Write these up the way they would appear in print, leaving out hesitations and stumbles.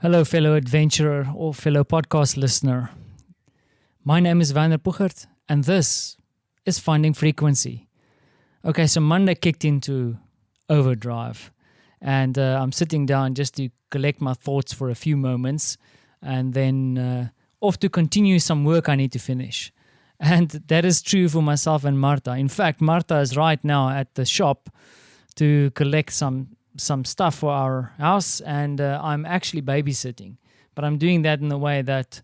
Hello, fellow adventurer or fellow podcast listener. My name is Werner Puchert, and this is Finding Frequency. Okay, so Monday kicked into overdrive, and I'm sitting down just to collect my thoughts for a few moments, and then off to continue some work I need to finish. And that is true for myself and Marta. In fact, Marta is right now at the shop to collect some stuff for our house, and I'm actually babysitting. But I'm doing that in a way that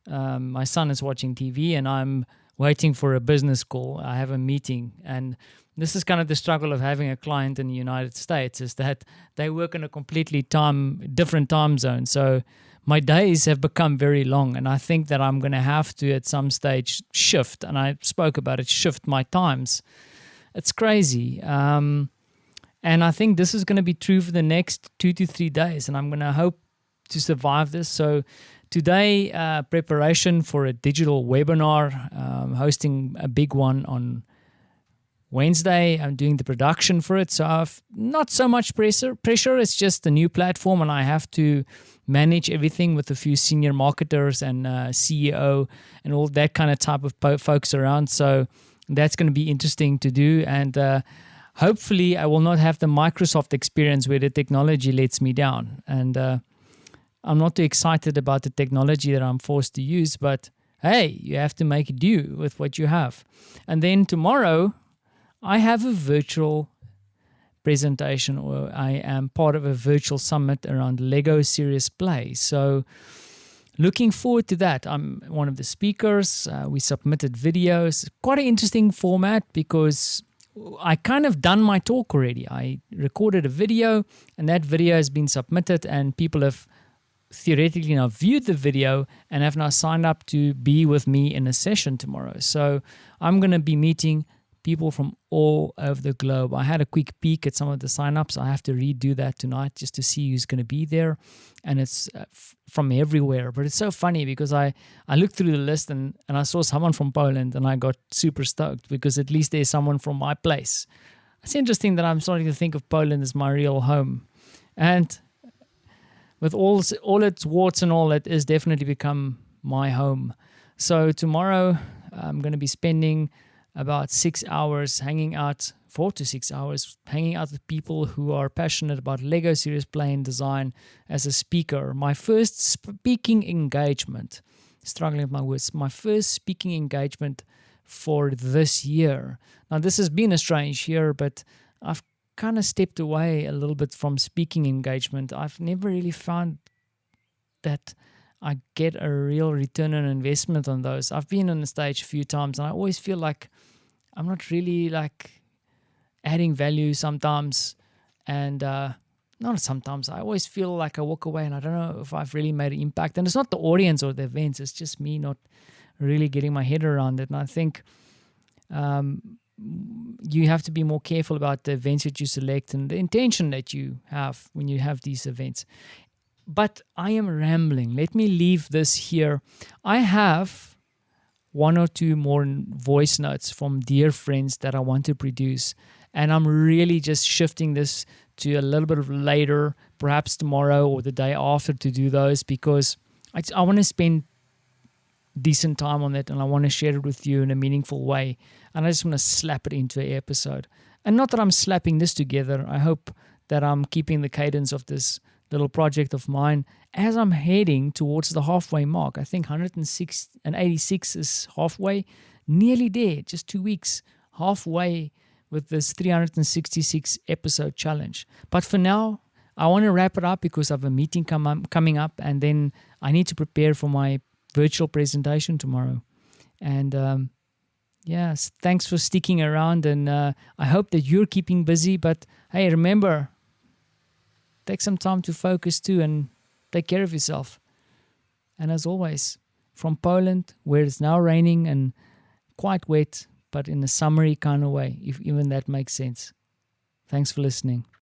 my son is watching TV and I'm waiting for a business call. I have a meeting, and this is kind of the struggle of having a client in the United States, is that they work in a completely different time zone. So my days have become very long, and I think that I'm going to have to at some stage shift, and I spoke about it, shift my times. It's crazy. And I think this is going to be true for the next 2 to 3 days, and I'm going to hope to survive this. So today, preparation for a digital webinar, hosting a big one on Wednesday. I'm doing the production for it, so I've not so much pressure. It's just a new platform, and I have to manage everything with a few senior marketers and CEO and all that kind of type of folks around. So that's going to be interesting to do, and hopefully, I will not have the Microsoft experience where the technology lets me down. And I'm not too excited about the technology that I'm forced to use, but hey, you have to make do with what you have. And then tomorrow, I have a virtual presentation, or I am part of a virtual summit around Lego Serious Play. So looking forward to that. I'm one of the speakers. We submitted videos. Quite an interesting format because I kind of done my talk already. I recorded a video, and that video has been submitted, and people have theoretically now viewed the video and have now signed up to be with me in a session tomorrow. So I'm going to be meeting people from all over the globe. I had a quick peek at some of the signups. I have to redo that tonight just to see who's going to be there, and it's from everywhere. But it's so funny because I looked through the list and I saw someone from Poland, and I got super stoked because at least there's someone from my place. It's interesting that I'm starting to think of Poland as my real home, and with all its warts and all, it has definitely become my home. So tomorrow I'm going to be spending about 6 hours hanging out, 4 to 6 hours hanging out with people who are passionate about Lego Serious Play and design as a speaker. My first speaking engagement, struggling with my words, my first speaking engagement for this year. Now, this has been a strange year, but I've kind of stepped away a little bit from speaking engagement. I've never really found that I get a real return on investment on those. I've been on the stage a few times, and I always feel like I'm not really like adding value sometimes. And not sometimes, I always feel like I walk away and I don't know if I've really made an impact. And it's not the audience or the events, it's just me not really getting my head around it. And I think you have to be more careful about the events that you select and the intention that you have when you have these events. But I am rambling. Let me leave this here. I have 1 or 2 more voice notes from dear friends that I want to produce. And I'm really just shifting this to a little bit of later, perhaps tomorrow or the day after, to do those, because I want to spend decent time on it, and I want to share it with you in a meaningful way. And I just want to slap it into an episode. And not that I'm slapping this together. I hope that I'm keeping the cadence of this little project of mine as I'm heading towards the halfway mark. I think 186 is halfway, nearly there, just 2 weeks, halfway with this 366 episode challenge. But for now, I want to wrap it up because I have a meeting coming up, and then I need to prepare for my virtual presentation tomorrow. And yes, thanks for sticking around, and I hope that you're keeping busy. But hey, remember, take some time to focus too and take care of yourself. And as always, from Poland, where it's now raining and quite wet, but in a summery kind of way, if even that makes sense. Thanks for listening.